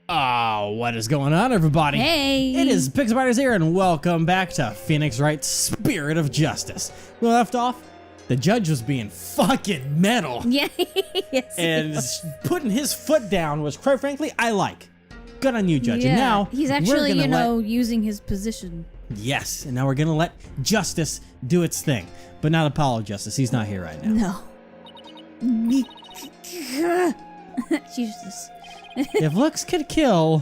Oh, what is going on, everybody? Hey! It is Pixabiters here, and welcome back to Phoenix Wright's Spirit of Justice. We left off, the judge was being fucking metal. Yeah, yes. And putting his foot down was, quite frankly, I like. Good on you, Judge. Yeah, And now, he's we're actually, gonna using his position. Yes, and now we're gonna let justice do its thing. But not Apollo Justice, he's not here right now. No. Jesus. If looks could kill,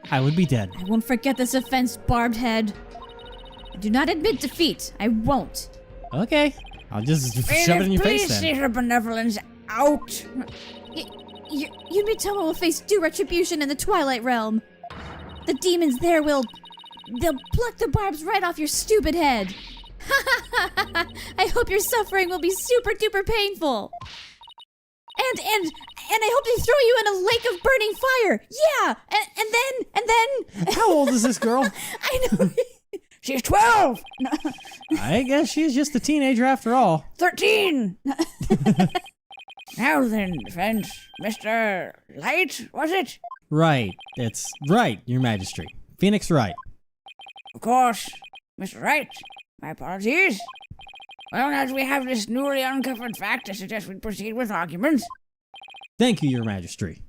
I would be dead. I won't forget this offense, barbed head. I do not admit defeat. I won't. Okay, I'll just shove it in your face then. Please see her benevolence out. You may tell will face due retribution in the Twilight Realm. The demons there they'll pluck the barbs right off your stupid head. I hope your suffering will be super duper painful. And I hope they throw you in a lake of burning fire. Yeah, and then. How old is this girl? I know. She's 12. I guess she's just a teenager after all. 13. Now then, defense, Mr. Light, was it? Right, it's Wright, your majesty. Phoenix Wright. Of course, Mr. Wright. My apologies. Well, as we have this newly uncovered fact, I suggest we proceed with arguments. Thank you, your majesty.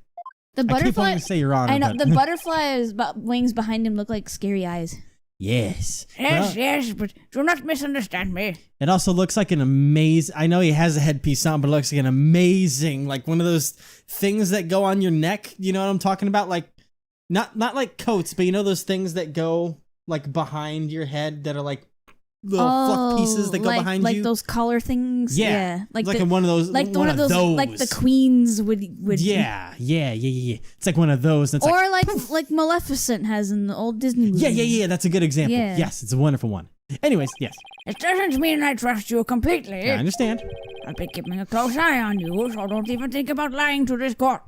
The I keep butterfly. wanting to say your honor. I know but the butterfly's wings behind him look like scary eyes. Yes. Yes, Well, yes, but do not misunderstand me. it also looks like an amazing. I know he has a headpiece on, but it looks like an amazing, like one of those things that go on your neck. You know what I'm talking about? Like, not like coats, but you know those things that go like behind your head that are like little fluff pieces that go behind like you. those collar things. Yeah, like one of those. like one of those, like the queens would. Yeah. It's like one of those. It's or like like Maleficent has in the old Disney movies. Yeah. That's a good example. Yeah. Yes, it's a wonderful one. Anyways, yes. It doesn't mean I trust you completely. I understand. I'll be keeping a close eye on you, so don't even think about lying to this court.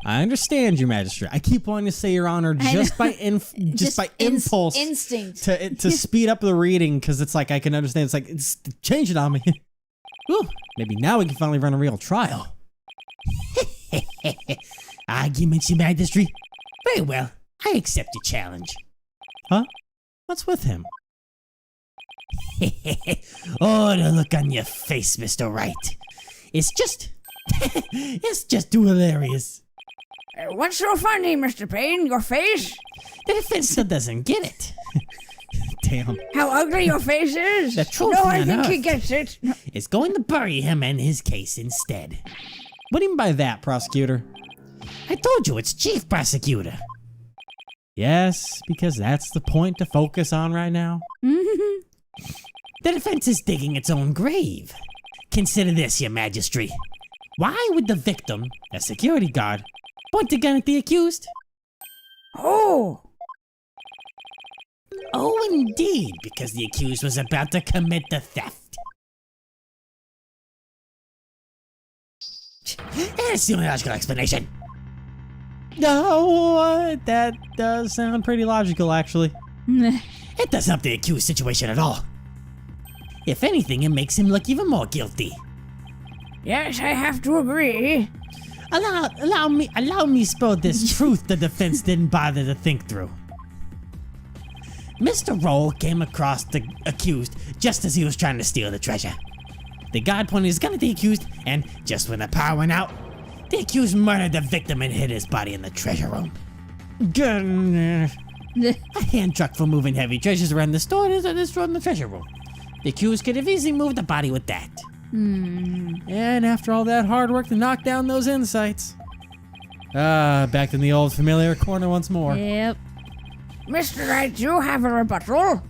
I understand, your majesty. I keep wanting to say your honor just by impulse, instinct to speed up the reading, because it's like I can understand. It's like it's changing on me. Whew, maybe now we can finally run a real trial. Arguments, your majesty. Very well. I accept your challenge. Huh? What's with him? Oh, the look on your face, Mr. Wright. It's just too hilarious. What's so funny, Mr. Payne? Your face? The defense still doesn't get it. Damn. How ugly your face is? The truth No, I on think he earth gets it. is going to bury him and his case instead. What do you mean by that, prosecutor? I told you it's chief prosecutor. Yes, because that's the point to focus on right now. The defense is digging its own grave. Consider this, your majesty. Why would the victim, a security guard, point a gun at the accused? Oh, indeed, because the accused was about to commit the theft. That's the only logical explanation. No, that does sound pretty logical, actually. It doesn't help the accused situation at all. If anything, it makes him look even more guilty. yes, I have to agree. Allow me spell this truth the defense didn't bother to think through. Mr. Roll came across the accused just as he was trying to steal the treasure. The guard pointed his gun at the accused, and just when the power went out, the accused murdered the victim and hid his body in the treasure room. A hand truck for moving heavy treasures around the store is destroyed in the treasure room. The accused could have easily moved the body with that. And after all that hard work to knock down those insights. Back in the old familiar corner once more. Yep. Mr. Wright, you have a rebuttal?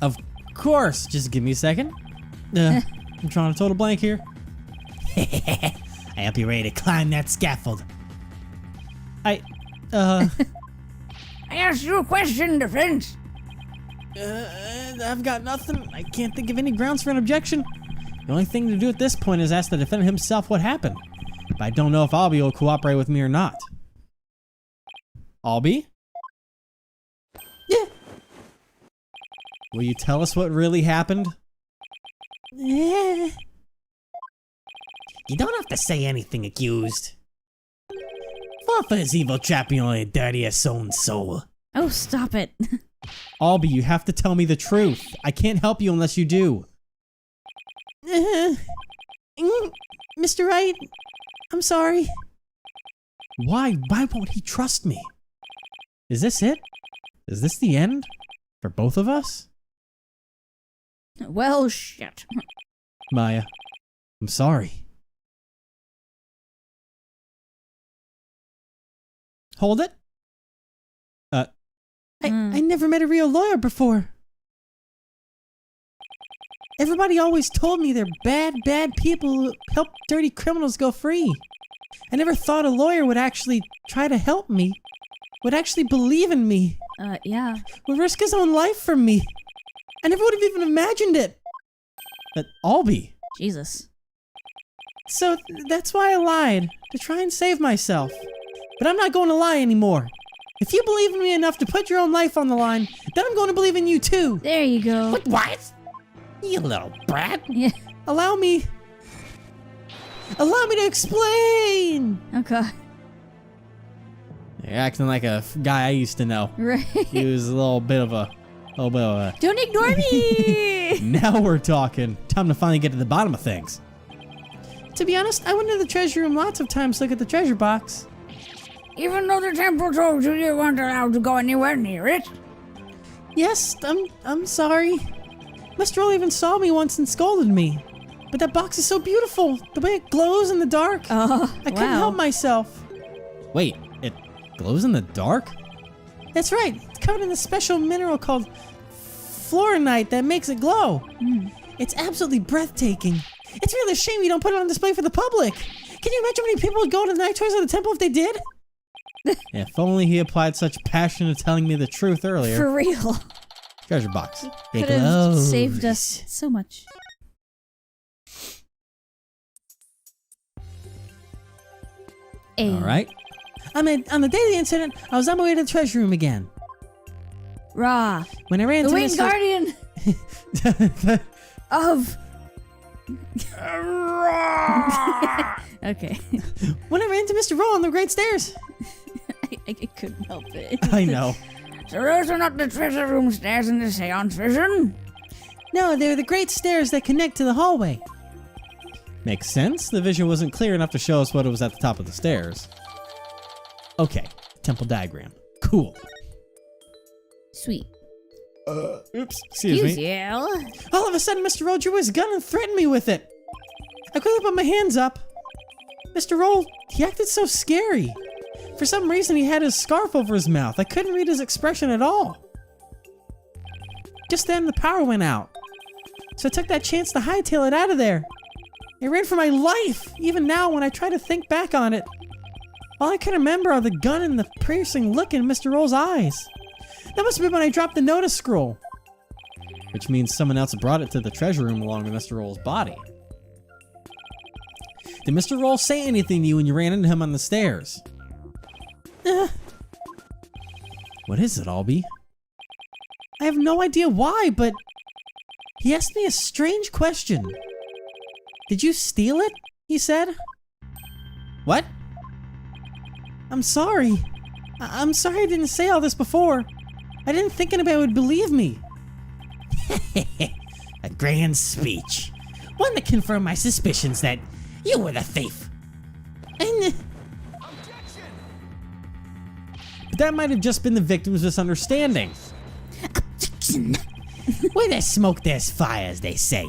Of course. Just give me a second. I'm drawing a total blank here. I hope you're ready to climb that scaffold. I asked you a question, defense. I've got nothing. I can't think of any grounds for an objection. The only thing to do at this point is ask the defendant himself what happened. But I don't know if Albie will cooperate with me or not. Albie? Yeah. Will you tell us what really happened? Yeah. You don't have to say anything, accused. fall for his evil trap, you only dirty his own soul. Oh, stop it. Albie, you have to tell me the truth. I can't help you unless you do. Mr. Wright, I'm sorry. Why? Why won't he trust me? Is this it? Is this the end? For both of us? Well, shit. Maya, I'm sorry. Hold it. I never met a real lawyer before. Everybody always told me they're bad people who help dirty criminals go free. I never thought a lawyer would actually try to help me. Would actually believe in me. Yeah. Would risk his own life for me. I never would have even imagined it. But Albie. Jesus. So that's why I lied. To try and save myself. But I'm not going to lie anymore. If you believe in me enough to put your own life on the line, then I'm going to believe in you too. There you go. What? You little brat. Yeah. Allow me to explain. Okay. You're acting like a guy I used to know. Right. He was a little bit of a... Don't ignore me! Now we're talking. Time to finally get to the bottom of things. To be honest, I went to the treasure room lots of times to look at the treasure box. Even though the temple told you you weren't allowed to go anywhere near it? Yes, I'm sorry. Mr. Roll even saw me once and scolded me. But that box is so beautiful. The way it glows in the dark. I couldn't help myself. Wait, it glows in the dark? That's right. It's covered in a special mineral called fluorinite that makes it glow. It's absolutely breathtaking. It's really a shame you don't put it on display for the public. Can you imagine how many people would go to the night tours of the temple if they did? If only he applied such passion to telling me the truth earlier. For real. Treasure box. It Could have glows. saved us so much. All right. On the day of the incident, I was on my way to the treasure room again. Rah. When I ran The to Winged Guardian of... Okay. When I ran to Mr. Roll on the great stairs. I couldn't help it. I know. So those are not the treasure room stairs in the seance vision? No, they're the great stairs that connect to the hallway. Makes sense. The vision wasn't clear enough to show us what was at the top of the stairs. Okay, temple diagram. Cool. Sweet. Oops. Excuse me. You. All of a sudden, Mr. Roll drew his gun and threatened me with it. I quickly put my hands up. Mr. Roll, he acted so scary. For some reason, he had his scarf over his mouth. I couldn't read his expression at all. Just then, the power went out. So I took that chance to hightail it out of there. I ran for my life. Even now, when I try to think back on it, all I can remember are the gun and the piercing look in Mr. Roll's eyes. That must have been when I dropped the notice scroll. Which means someone else brought it to the treasure room along with Mr. Roll's body. Did Mr. Roll say anything to you when you ran into him on the stairs? What is it, Albie? I have no idea why, but he asked me a strange question. Did you steal it? He said. What? I'm sorry. I'm sorry I didn't say all this before. I didn't think anybody would believe me. A grand speech. One to confirm my suspicions that you were the thief. And but that might have just been the victim's misunderstanding. Objection. Where there's smoke, there's fire, as they say.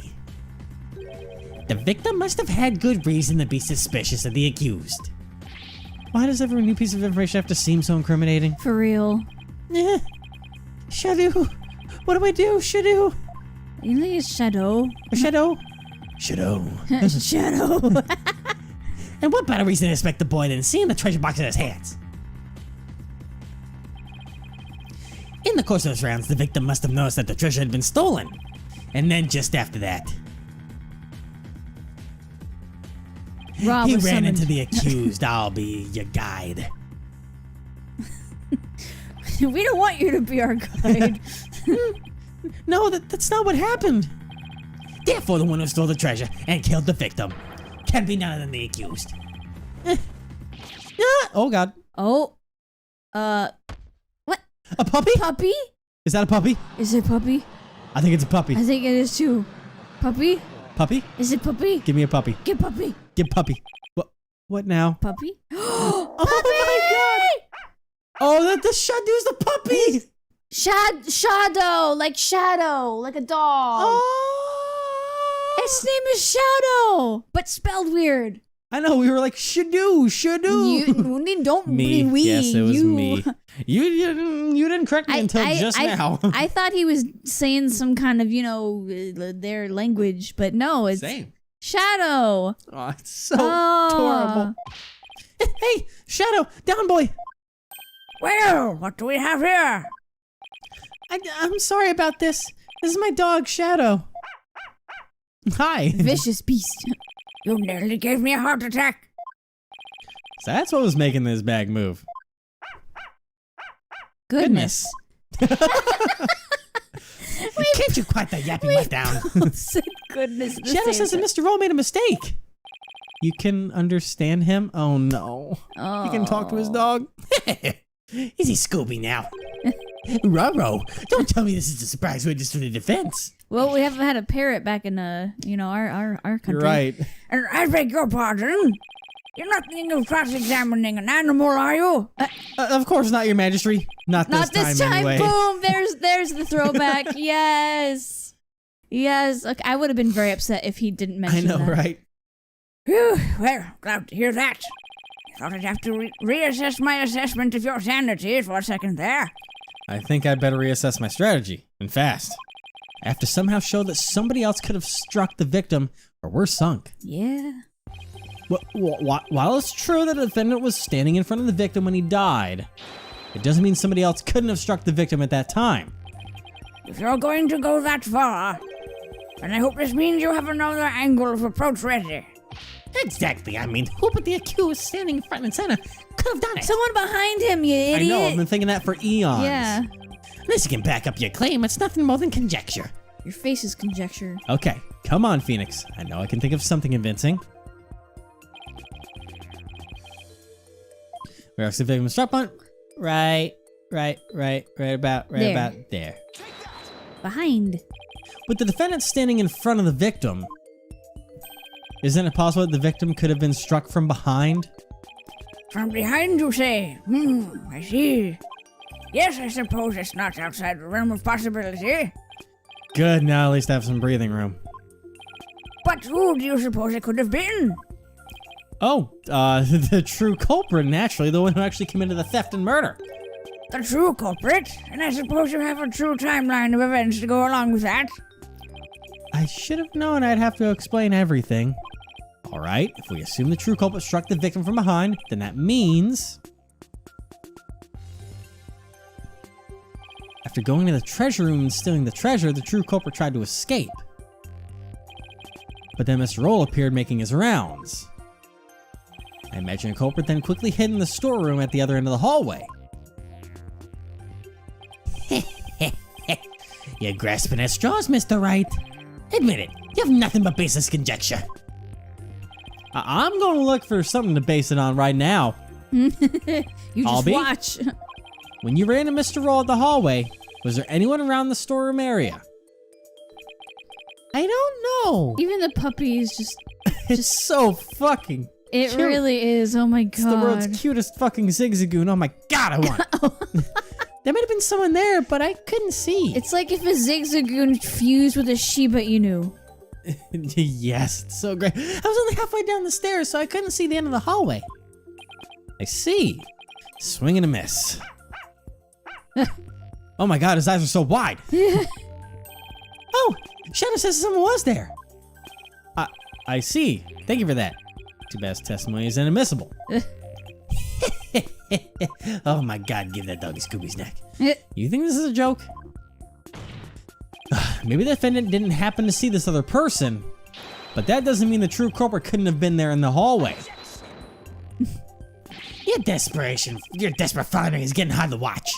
The victim must have had good reason to be suspicious of the accused. Why does every new piece of information have to seem so incriminating? For real. Shadow. What do I do? Shadow. You think it's Shadow? Shadow? Shadow. Shadow. And what better reason to expect the boy than seeing the treasure box in his hands? In the course of his rounds, the victim must have noticed that the treasure had been stolen. And then just after that, Rob he was ran summoned. into the accused. I'll be your guide. We don't want you to be our guide. No, that's not what happened. Therefore, the one who stole the treasure and killed the victim can be none other than the accused. Oh, God. Oh. What? A puppy? Puppy? Is that a puppy? Is it puppy? I think it's a puppy. I think it is too. Puppy? Puppy? Is it puppy? Give me a puppy. Get puppy. Give puppy. What now? Puppy? Oh my god! Oh, the Shadoo's the puppy! Shadow, like a dog. Oh! Its name is Shadow, but spelled weird. I know, we were like, Shadoo. You don't Me. be we. Yes, it was you. me. You didn't correct me until just now. I thought he was saying some kind of, their language, but no, it's Same. Shadow. Oh, it's so adorable. Hey, Shadow, down boy. Well, what do we have here? I'm sorry about this. This is my dog, Shadow. Hi. Vicious beast. You nearly gave me a heart attack. So that's what was making this bag move. Goodness. Can't you quiet that yapping butt down? Said goodness. Shadow says that Mr. Roll made a mistake. You can understand him? Oh no. Oh. He can talk to his dog? Easy Scooby now. Ruh-roh, don't tell me this is a surprise witness for the defense. Well, we haven't had a parrot back in our country. Right. And I beg your pardon. You're not thinking of cross-examining an animal, are you? Of course not, Your Majesty. Not this time, anyway. Boom. There's the throwback. Yes. Okay, I would have been very upset if he didn't mention that. I know, right? Whew, well, glad to hear that. I thought I'd have to reassess my assessment of your sanity for a second there. I think I'd better reassess my strategy, and fast. I have to somehow show that somebody else could have struck the victim, or we're sunk. Yeah. While it's true that the defendant was standing in front of the victim when he died, it doesn't mean somebody else couldn't have struck the victim at that time. If you're going to go that far, then I hope this means you have another angle of approach ready. Exactly. I mean, who but the accused standing in front and center could have done it? Someone behind him, you idiot. I know, I've been thinking that for eons. Yeah. Unless you can back up your claim, it's nothing more than conjecture. Your face is conjecture. Okay, come on, Phoenix. I know I can think of something convincing. Where else the victim struck on? Right about there. Behind. With the defendant standing in front of the victim, isn't it possible that the victim could have been struck from behind? From behind, you say? I see. Yes, I suppose it's not outside the realm of possibility. Good, now at least I have some breathing room. But who do you suppose it could have been? Oh, the true culprit, naturally, the one who actually committed the theft and murder. The true culprit? And I suppose you have a true timeline of events to go along with that? I should have known I'd have to explain everything. Alright, if we assume the true culprit struck the victim from behind, then that means... after going to the treasure room and stealing the treasure, the true culprit tried to escape. But then Mr. Roll appeared making his rounds. I imagine the culprit then quickly hid in the storeroom at the other end of the hallway. You're grasping at straws, Mr. Wright. Admit it, you have nothing but baseless conjecture. I'm going to look for something to base it on right now. You just Albie? watch. When you ran to Mr. Roll at the hallway, was there anyone around the storeroom area? I don't know. Even the puppy is just... It's so fucking It cute. really is. Oh my god. It's the world's cutest fucking zigzagoon. Oh my god, I want it. There might have been someone there, but I couldn't see. It's like if a zigzagoon fused with a Shiba Inu. Yes, it's so great. I was only halfway down the stairs, so I couldn't see the end of the hallway. I see. Swing and a miss. Oh my god, his eyes are so wide. Oh, Shadow says someone was there. I see. Thank you for that. Too bad his testimony is inadmissible. Oh my god, give that doggy Scooby's neck. You think this is a joke? Maybe the defendant didn't happen to see this other person, but that doesn't mean the true culprit couldn't have been there in the hallway. Your desperate floundering is getting hard to watch.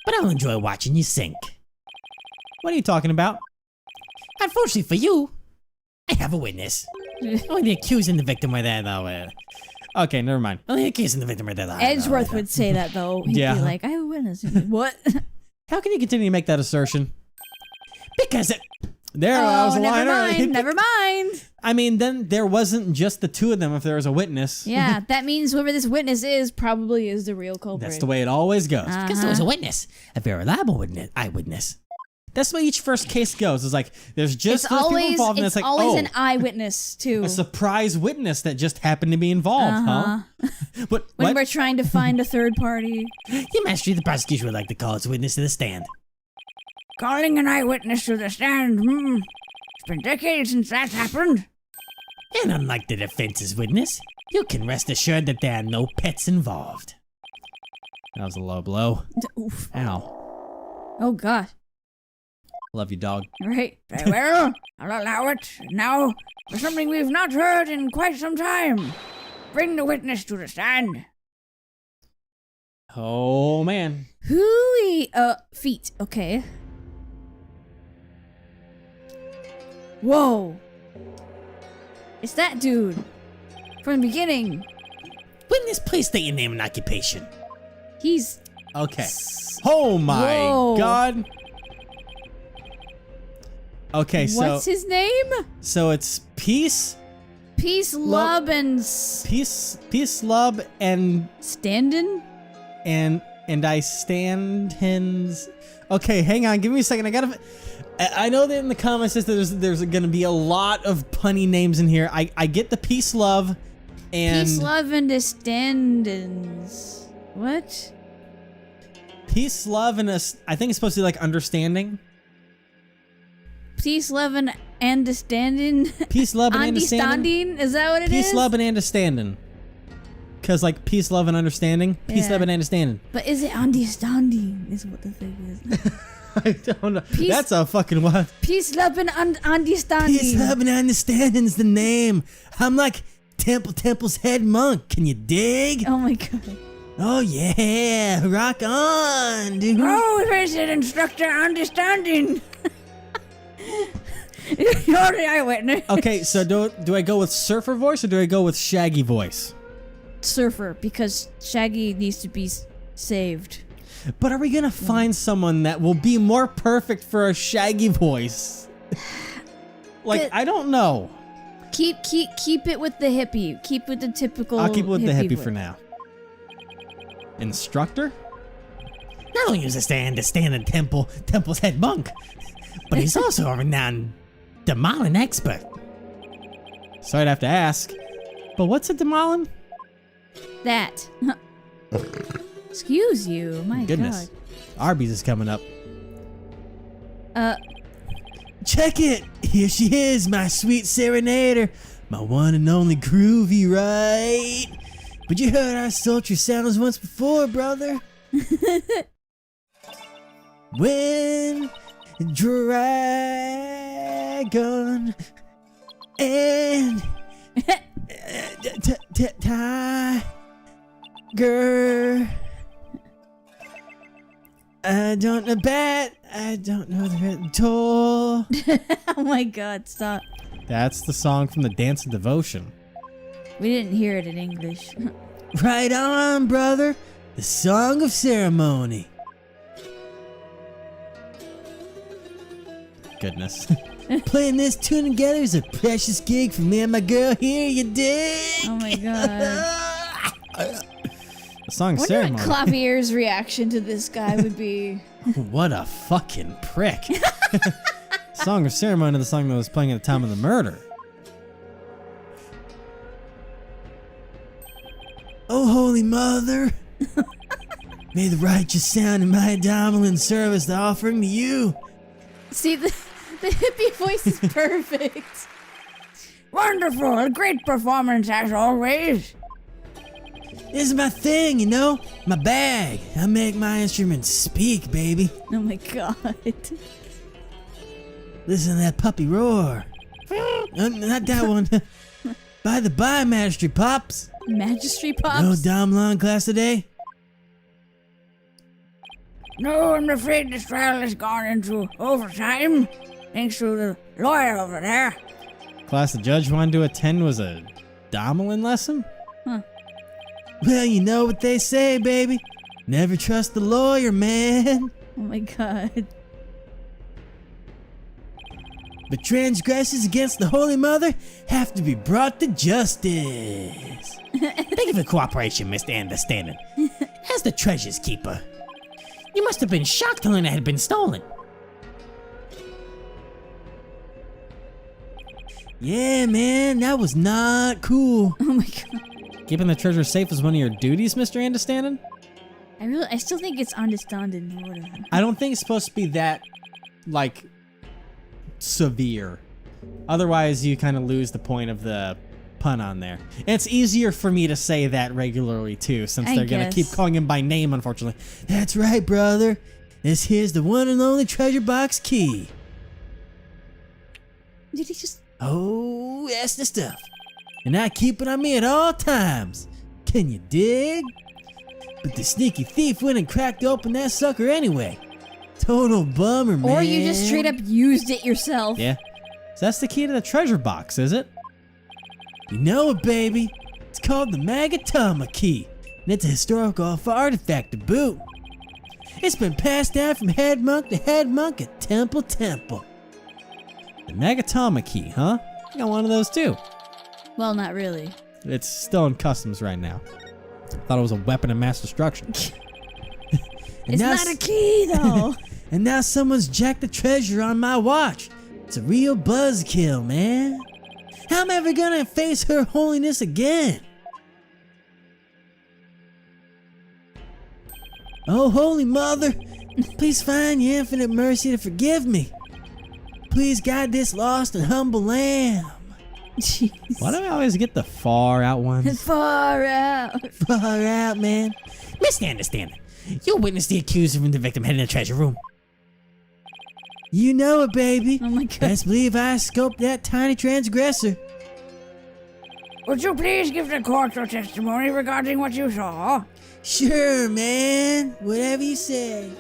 But I'll enjoy watching you sink. What are you talking about? Unfortunately for you, I have a witness. Only the accused and the victim were there, though. Okay, never mind. Only accusing the victim right there. Edgeworth would say that, though. He'd Yeah. be like, I have a witness. What? How can you continue to make that assertion? Because I was lying. Never mind. I mean, then there wasn't just the two of them if there was a witness. Yeah, that means whoever this witness is probably is the real culprit. That's the way it always goes. Because there was a witness, a very reliable witness, eyewitness. That's the way each first case goes. It's like there's just those people involved, and it's like, always an eyewitness too. A surprise witness that just happened to be involved, huh? But when we're trying to find a third party. Your Majesty, the prosecution would like to call its witness to the stand. Calling an eyewitness to the stand. It's been decades since that's happened. And unlike the defense's witness, you can rest assured that there are no pets involved. That was a low blow. Oof. Ow. Oh, God. Love you, dog. Right. Very well, I'll allow it. Now, for something we've not heard in quite some time. Bring the witness to the stand. Oh, man. Hooey. Feet. Okay. Whoa. It's that dude. From the beginning. Witness, please state your name and occupation. He's... Okay. Oh, my Whoa. God. Okay, so... What's his name? So it's Peace... Peace, Love, and... Peace, Love, and... Standin'? And I stand hens... Okay, hang on. Give me a second. I know that in the comments says that there's going to be a lot of punny names in here. I get the Peace, Love, and... Peace, Love, and the Standins. What? Peace, Love, and I think it's supposed to be like understanding. Peace, Love, and understanding? Peace, Love, and understanding. Andistandin? Is that what it is? Peace, Love, and understanding. Because like peace, love, and understanding. Peace, Yeah. love, and understanding. But is it understanding is what the thing is. I don't know. Peace- That's a fucking what? Peace, Love, and understanding. Peace, love, and understanding's the name. I'm like Temple's head monk. Can you dig? Oh my God. Oh yeah, rock on, dude. Oh, where's it, Instructor Understanding? You're the eyewitness. Okay, so do I go with surfer voice or do I go with shaggy voice? Surfer, because Shaggy needs to be saved. But are we gonna find someone that will be more perfect for a shaggy voice? Like, But- I don't know. Keep it with the hippie. Keep with the typical. I'll keep it with the hippie voice. for now. Instructor? Not only is this understanding Temple's head monk, but he's also a renowned demolin expert. Sorry to have to ask, but what's a demolin? That. Excuse you. My Goodness. God. Arby's is coming up. Check it! Here she is, my sweet serenader, my one and only groovy Wright. But you heard our sultry sounds once before, brother. When dragon and tiger. I don't know bat. I don't know the toll. Oh my God! Stop. That's the song from the Dance of Devotion. We didn't hear it in English. Right on, brother. The song of ceremony. Goodness. Playing this tune together is a precious gig for me and my girl here, you dig? Oh my God! The song I wonder ceremony. what Clavier's reaction to this guy would be. What a fucking prick. Song of Ceremony, the song that was playing at the time of the murder. Oh, Holy Mother. May the righteous sound in my dominant service the offering to you. See, the hippie voice is perfect. Wonderful, a great performance as always. This is my thing, you know? My bag. I make my instruments speak, baby. Oh my God! Listen to that puppy roar. Not that one. By the by, Magistrate Pops. Magistry pops. No Dom Long class today? No, I'm afraid this trial has gone into overtime, thanks to the lawyer over there. Class the judge wanted to attend was a Domelin lesson? Well, you know what they say, baby. Never trust the lawyer, man. Oh my god. But transgressions against the Holy Mother have to be brought to justice. Thank you for the cooperation, Mr. Understanding. As the treasure's keeper, you must have been shocked to learn it had been stolen. Yeah, man, that was not cool. Oh my god. Keeping the treasure safe is one of your duties, Mr. Understanding? I still think it's ANDISTAN'DHIN or whatever. I don't think it's supposed to be that, like, severe. Otherwise, you kind of lose the point of the pun on there. And it's easier for me to say that regularly, too, since I they're going to keep guess. calling him by name, unfortunately. That's right, brother. This here's the one and only treasure box key. Did he just... Oh, that's the stuff. And I keep it on me at all times. Can you dig? But the sneaky thief went and cracked open that sucker anyway. Total bummer, man. Or you just straight up used it yourself. Yeah. So that's the key to the treasure box, is it? You know it, baby. It's called the Magatama key, and it's a historical artifact to boot. It's been passed down from head monk to head monk at temple to temple. The Magatama key, huh? I got one of those, too. Well, not really. It's still in customs right now. Thought it was a weapon of mass destruction. And It's now not a key, though. And now someone's jacked the treasure on my watch. It's a real buzzkill, man. How am I ever gonna face her holiness again? Oh, Holy Mother, please find your infinite mercy to forgive me. Please guide this lost and humble lamb. Jeez. Why do I always get the far out ones? Far out. Far out, man. Mr. Understanding, you witnessed the accuser and the victim heading to the treasure room. You know it, baby. Oh my god. Best believe I scoped that tiny transgressor. Would you please give the court your testimony regarding what you saw? Sure, man. Whatever you say.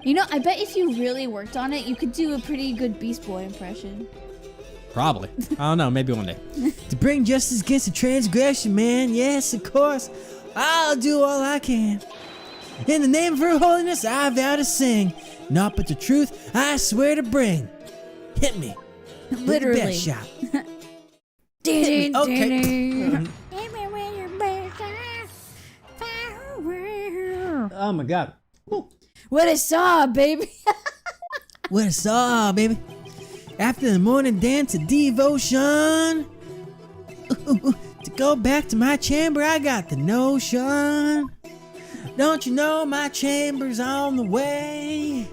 You know, I bet if you really worked on it, you could do a pretty good Beast Boy impression. Probably. I don't know, maybe one day. To bring justice against the transgression, man. Yes, of course. I'll do all I can. In the name of her holiness, I vow to sing. Naught but the truth I swear to bring. Hit me. With the Literally. best shot. Okay. Oh my god. Ooh. What I saw, baby. What a saw, baby. After the morning dance of devotion. To go back to my chamber, I got the notion. Don't you know my chamber's on the way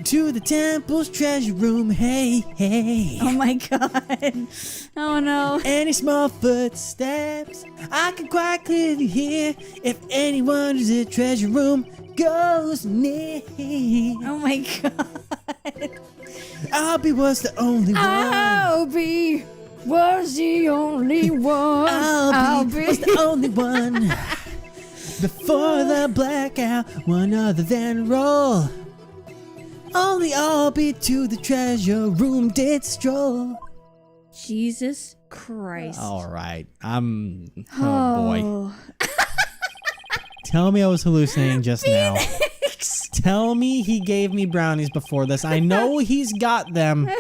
to the temple's treasure room? Hey, hey. Oh my god. Oh no. Any small footsteps I can quite clearly hear if anyone who's in the treasure room goes near. Oh my god. I'll be was the only one. I'll be was the only one. I'll be was the only one. Before the blackout, one other than roll. Only I'll be to the treasure room did stroll. Jesus Christ. All right. Oh boy. Tell me I was hallucinating just now. Tell me he gave me brownies before this. I know he's got them.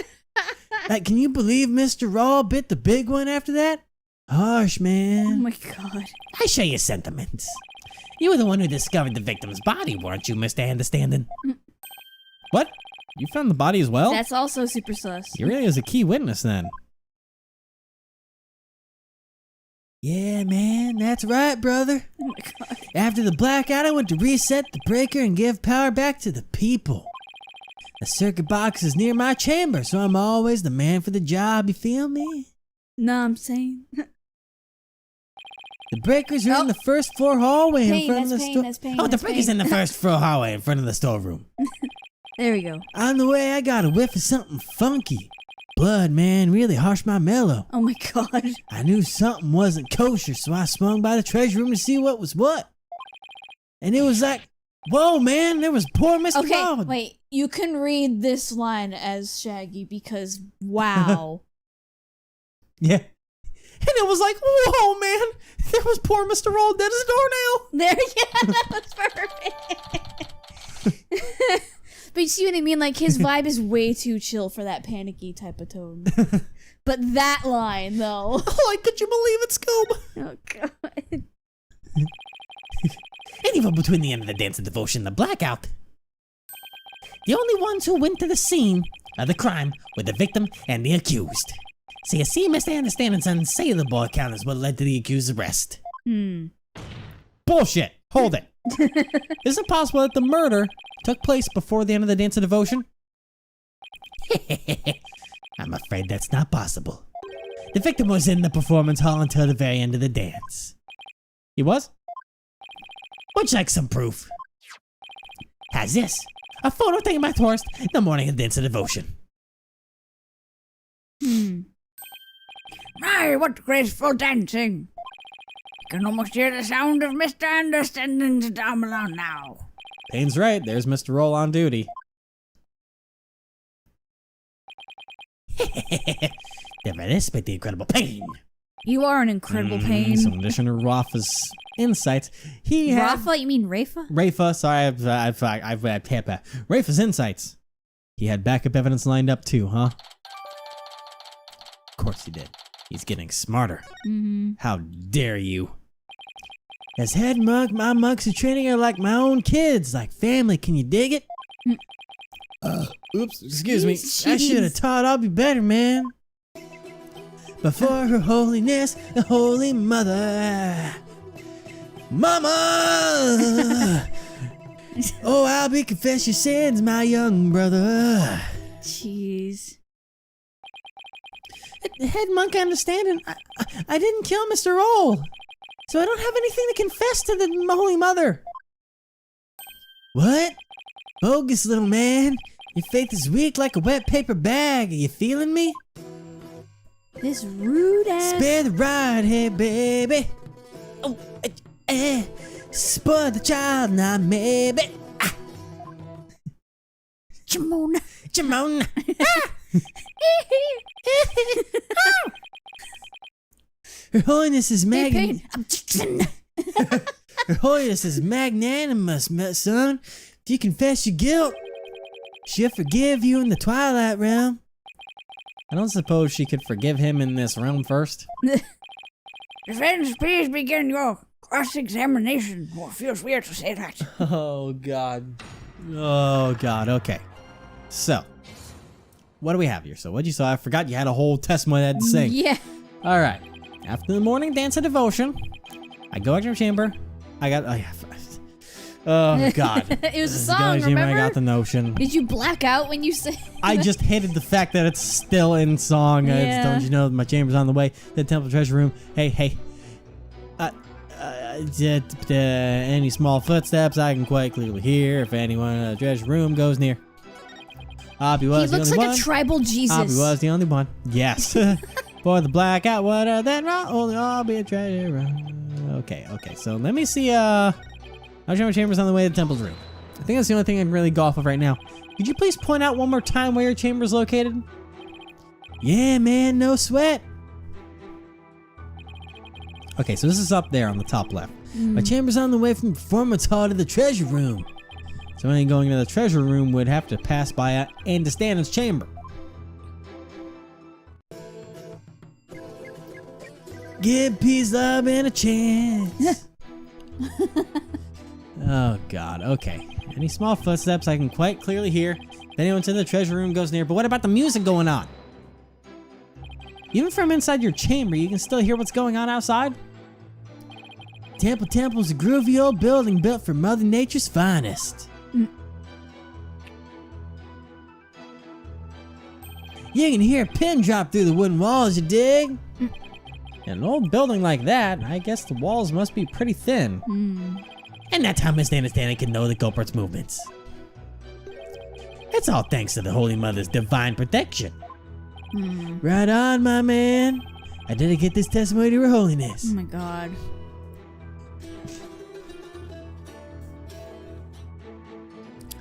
Can you believe Mr. Raw bit the big one after that? Harsh, Oh man. my god. I share your sentiments. You were the one who discovered the victim's body, weren't you, Mr. Understanding? What? You found the body as well? That's also super sus. You really is a key witness then. Yeah, man, that's right, brother. Oh my god. After the blackout, I went to reset the breaker and give power back to the people. The circuit box is near my chamber, so I'm always the man for the job, you feel me? Know what I'm saying? The breakers are in the first floor hallway in Pain, front of that's the pain, store. that's pain. Oh, the that's break is pain. in the first floor hallway in front of the storeroom. There we go. On the way, I got a whiff of something funky. Blood, man, really harsh my mellow. Oh my god. I knew something wasn't kosher, so I swung by the treasure room to see what was what. And it was like, whoa, man, there was poor Mr. Okay, Raw. wait. You can read this line as Shaggy because wow. Yeah. And it was like, whoa, man. There was poor Mr. Roll dead as a doornail. There, yeah, that was perfect. But you see what I mean? Like, his vibe is way too chill for that panicky type of tone. But that line, though. Oh, like, could you believe it, Scoob? Oh, God. And even between the end of the dance of devotion and the blackout, the only ones who went to the scene of the crime were the victim and the accused. So you see, Mr. Understanding's unsaleable account is what led to the accused's arrest. Bullshit. Hold it. Is it possible that the murder took place before the end of the dance of devotion? I'm afraid that's not possible. The victim was in the performance hall until the very end of the dance. He was? Would you like some proof? How's this? A photo taken by tourist the morning of the dance of devotion. My, what graceful dancing! I can almost hear the sound of Mr. Understanding's drum along now. Payne's right, there's Mr. Roll on duty. Never this, but the incredible Payne. You are an incredible pain. So in addition to Rafa's insights, he had... Rafa? You mean Rafa? Rafa, sorry, I've Rafa's insights. He had backup evidence lined up too, huh? Of course he did. He's getting smarter. How dare you? As head monk, my monks are treating her like my own kids, like family. Can you dig it? Oops, excuse me. I should have taught I'll be better, man. Before her holiness, the holy mother. Mama! Oh, I'll be confess your sins, my young brother. Jeez. Head monk understanding, I didn't kill Mr. Roll, so I don't have anything to confess to the Holy Mother. What? Bogus little man. Your faith is weak like a wet paper bag. Are you feeling me? This rude ass. Spare the rod here, baby. Oh, spoil the child now, maybe. Ah. Jamona. Jamona. Her Holiness is Her Holiness is magnanimous, my son. If you confess your guilt, she'll forgive you in the Twilight Realm. I don't suppose she could forgive him in this realm first. Defense, please begin your cross-examination. Oh, it feels weird to say that. Oh, God. Oh, God. Okay. So, what do we have here? So, what'd you say? I forgot you had a whole testimony I had to sing. Yeah. All right. After the morning dance of devotion, I go into your chamber. Oh, God. It was a This is song, going to chamber, remember? I got the notion. Did you black out when you said? I just hated the fact that it's still in song. Yeah. Don't you know my chamber's on the way? The temple treasure room. Hey. Any small footsteps I can quite clearly hear if anyone in the treasure room goes near. Abby was He the looks only like one. a tribal Jesus. Abby was the only one. Yes. For the blackout, what that only I'll be a treasure room. Okay. So let me see. Our chamber's on the way to the temple's room. I think that's the only thing I can really go off of right now. Could you please point out one more time where your chamber's located? Yeah, man, no sweat. Okay, so this is up there on the top left. My chamber's on the way from performance hall to the treasure room. So anyone going to the treasure room would have to pass by ANDISTAN'DHIN's chamber. Give peace, love, and a chance. Oh, God. Okay. Any small footsteps I can quite clearly hear. If anyone to the treasure room goes near. But what about the music going on? Even from inside your chamber, you can still hear what's going on outside? Temple's a groovy old building built for Mother Nature's finest. You can hear a pin drop through the wooden walls, you dig? In an old building like that, I guess the walls must be pretty thin. And that's how Miss Understanding can know the culprit's movements. It's all thanks to the Holy Mother's divine protection. Right on, my man. I dedicate this testimony to Her Holiness. Oh my God.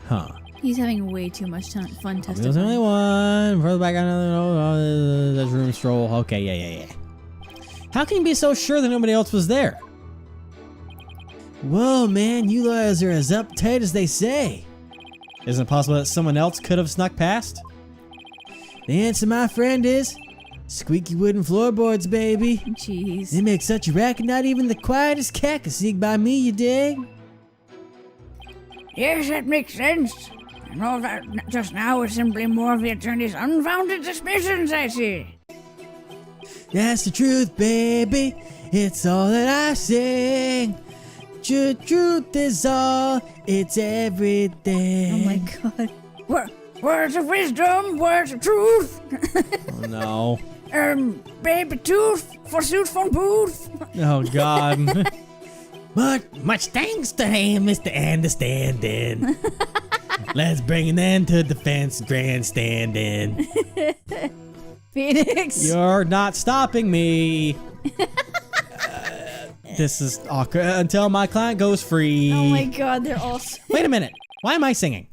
Huh. He's having way too much fun There's testifying. only one. Further back, another room stroll. Okay, yeah. How can you be so sure that nobody else was there? Whoa, man, you lawyers are as uptight as they say. Isn't it possible that someone else could have snuck past? The answer, my friend, is squeaky wooden floorboards, baby. Jeez. They make such a racket, not even the quietest cat can sneak by me, you dig? Yes, that makes sense. And all that just now is simply more of the attorney's unfounded suspicions, I see. That's the truth, baby. It's all that I sing. Truth is all. It's everything. Oh my god. Words of wisdom, words of truth. Oh no. Baby tooth, forsooth from booth. Oh god. Much thanks to him, Mr. Understanding. Let's bring an end to defense grandstanding. Phoenix. You're not stopping me. This is awkward until my client goes free. Oh my god, they're all. Wait a minute. Why am I singing?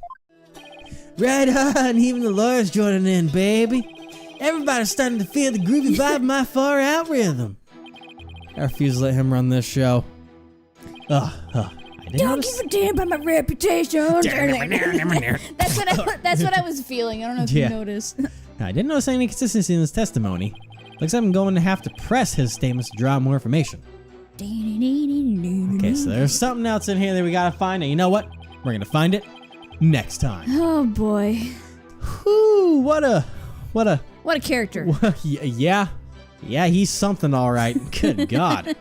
Right on, even the lawyers joining in, baby. Everybody's starting to feel the groovy vibe of my far out rhythm. I refuse to let him run this show. I didn't Don't notice. give a damn about my reputation. That's what I was feeling. I don't know if Yeah. you noticed. I didn't notice any inconsistency in his testimony. Looks like I'm going to have to press his statements to draw more information. Okay, so there's something else in here that we gotta find, and you know what? We're gonna find it next time. Oh boy. Whew, what a What a character. yeah, he's something all right. Good God.